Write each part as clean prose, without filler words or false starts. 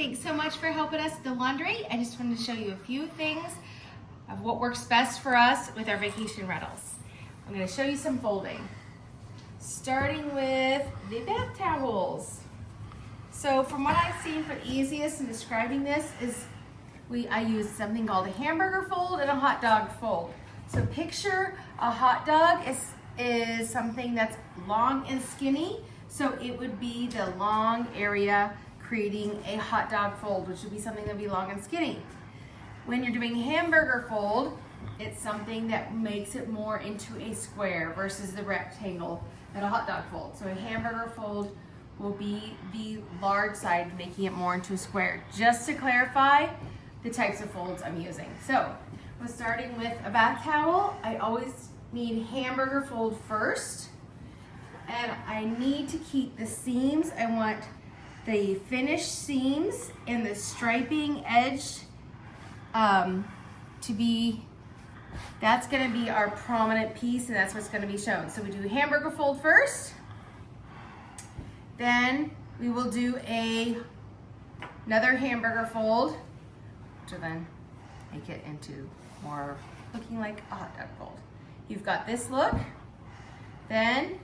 Thanks so much for helping us with the laundry. I just wanted to show you a few things of what works best for us with our vacation rentals. I'm going to show you some folding. Starting with the bath towels. So from what I've seen for the easiest in describing this is I use something called a hamburger fold and a hot dog fold. So picture a hot dog is something that's long and skinny. So it would be the long area creating a hot dog fold, which would be something that would be long and skinny. When you're doing hamburger fold, it's something that makes it more into a square versus the rectangle that a hot dog fold. So a hamburger fold will be the large side, making it more into a square. Just to clarify the types of folds I'm using. So we're starting with a bath towel. I always need hamburger fold first. And I need to keep the seams. I want the finished seams and the striping edge to be, that's gonna be our prominent piece, and that's what's gonna be shown. So we do hamburger fold first. Then we will do another hamburger fold to then make it into more looking like a hot dog fold. You've got this look. Then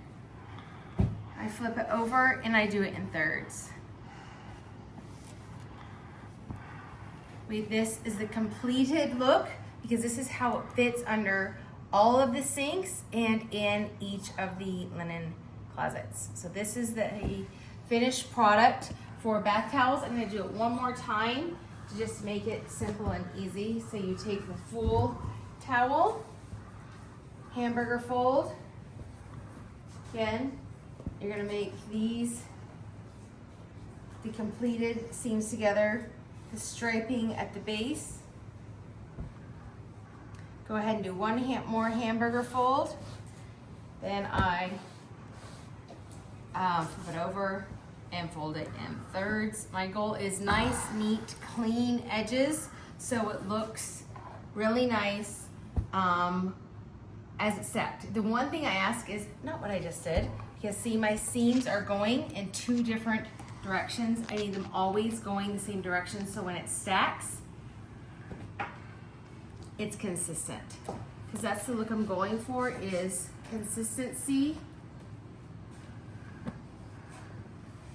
I flip it over and I do it in thirds. This is the completed look because this is how it fits under all of the sinks and in each of the linen closets. So this is the finished product for bath towels. I'm gonna do it one more time to just make it simple and easy. So you take the full towel, hamburger fold. Again, you're gonna make these, the completed seams together, the striping at the base. Go ahead and do one more hamburger fold. Then I flip it over and fold it in thirds. My goal is nice, neat, clean edges so it looks really nice as it's stacked. The one thing I ask is not what I just did, because see my seams are going in two different directions. I need them always going the same direction so when it stacks, it's consistent. Because that's the look I'm going for, is consistency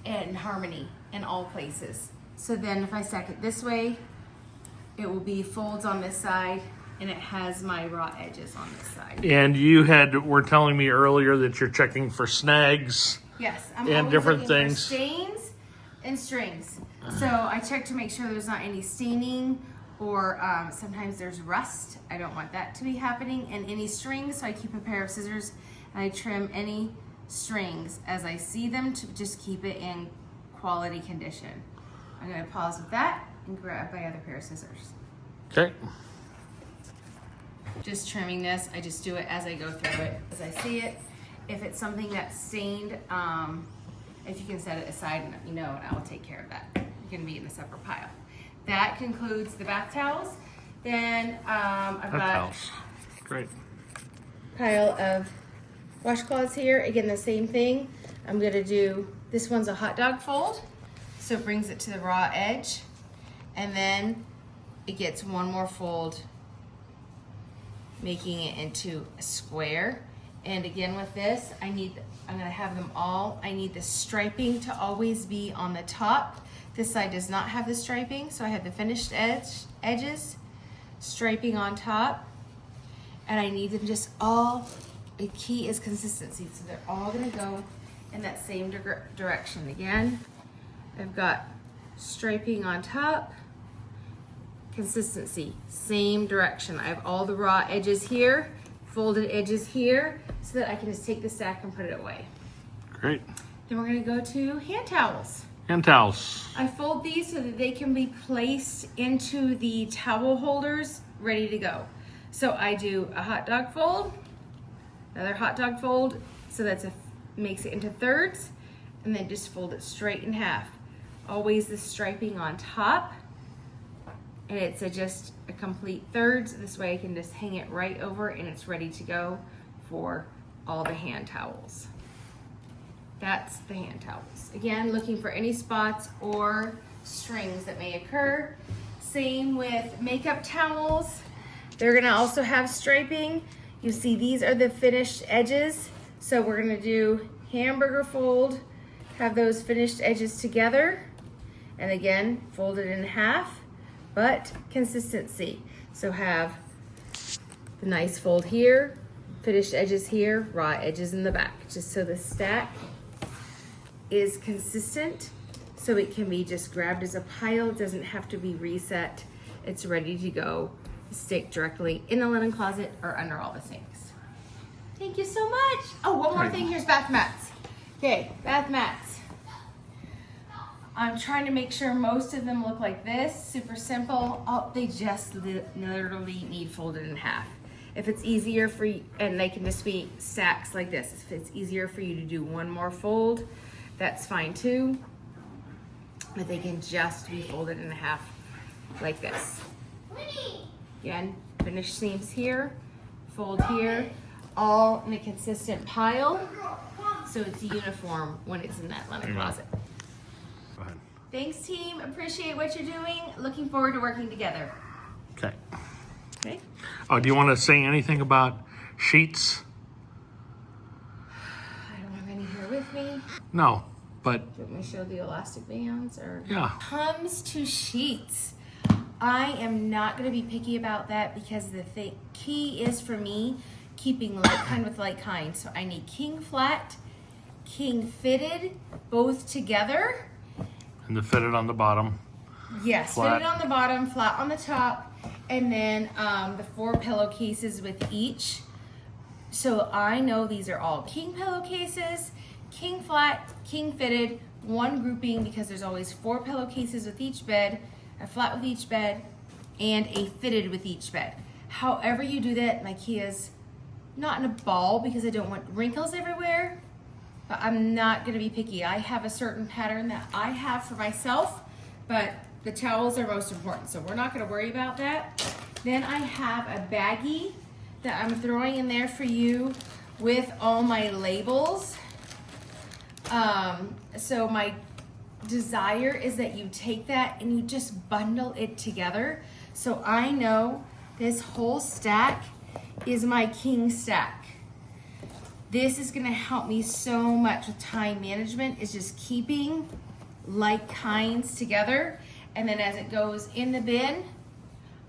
and harmony in all places. So then if I stack it this way, it will be folds on this side and it has my raw edges on this side. And were telling me earlier that you're checking for snags. Yes, I'm and always different looking things. for stains and strings. So I check to make sure there's not any staining or sometimes there's rust. I don't want that to be happening. And any strings, so I keep a pair of scissors and I trim any strings as I see them to just keep it in quality condition. I'm gonna pause with that and grab my other pair of scissors. Okay. Just trimming this, I just do it as I go through it, as I see it. If it's something that's stained, if you can set it aside and let me know, and I will take care of that. It's gonna be in a separate pile. That concludes the bath towels. Then I've got great pile of washcloths here. Again, the same thing. I'm gonna do, this one's a hot dog fold, so it brings it to the raw edge. And then it gets one more fold, making it into a square. And again with this, I'm gonna have them all, I need the striping to always be on the top. This side does not have the striping, so I have the finished edges, striping on top, and I need them just all, the key is consistency, so they're all gonna go in that same direction. Again, I've got striping on top, consistency, same direction. I have all the raw edges here, folded edges here, so that I can just take the stack and put it away. Great. Then we're gonna go to hand towels. Hand towels. I fold these so that they can be placed into the towel holders, ready to go. So I do a hot dog fold, another hot dog fold, so that's makes it into thirds, and then just fold it straight in half. Always the striping on top, and it's just a complete thirds. This way I can just hang it right over and it's ready to go for all the hand towels. That's the hand towels. Again, looking for any spots or strings that may occur. Same with makeup towels. They're gonna also have striping. You see these are the finished edges. So we're gonna do hamburger fold, have those finished edges together, and again, fold it in half, but consistency. So have the nice fold here, finished edges here, raw edges in the back, just so the stack is consistent, so it can be just grabbed as a pile. It doesn't have to be reset. It's ready to go, stick directly in the linen closet or under all the sinks. Thank you so much. Oh, one more thing, here's bath mats. Okay, bath mats. I'm trying to make sure most of them look like this, super simple. Oh, they just literally need folded in half. If it's easier for you, and they can just be stacks like this. If it's easier for you to do one more fold, that's fine too. But they can just be folded in half like this. Again, finished seams here, fold here, all in a consistent pile, so it's uniform when it's in that linen closet. Go ahead. Thanks, team. Appreciate what you're doing. Looking forward to working together. Okay. Okay. Oh, do you want to say anything about sheets? I don't have any here with me. No, but Do you want me to show the elastic bands or? yeah. Comes to sheets, I am not going to be picky about that because the key is for me keeping light kind with light kind. So I need king flat, king fitted, both together. And the fitted on the bottom. Yes, Flat. fitted on the bottom, flat on the top, and then the 4 pillowcases with each. So I know these are all king pillowcases, king flat, king fitted, one grouping because there's always 4 pillowcases with each bed, a flat with each bed, and a fitted with each bed. However you do that, my key is not in a ball because I don't want wrinkles everywhere, but I'm not gonna be picky. I have a certain pattern that I have for myself, but the towels are most important, so we're not gonna worry about that. Then I have a baggie that I'm throwing in there for you with all my labels. So my desire is that you take that and you just bundle it together. So I know this whole stack is my king stack. This is gonna help me so much with time management, is just keeping like kinds together. And then as it goes in the bin,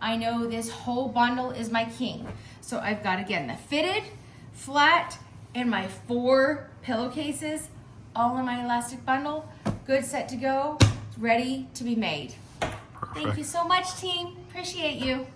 I know this whole bundle is my king. So I've got, again, the fitted, flat, and my 4 pillowcases all in my elastic bundle. Good, set to go, ready to be made. Thank you so much, team. Appreciate you.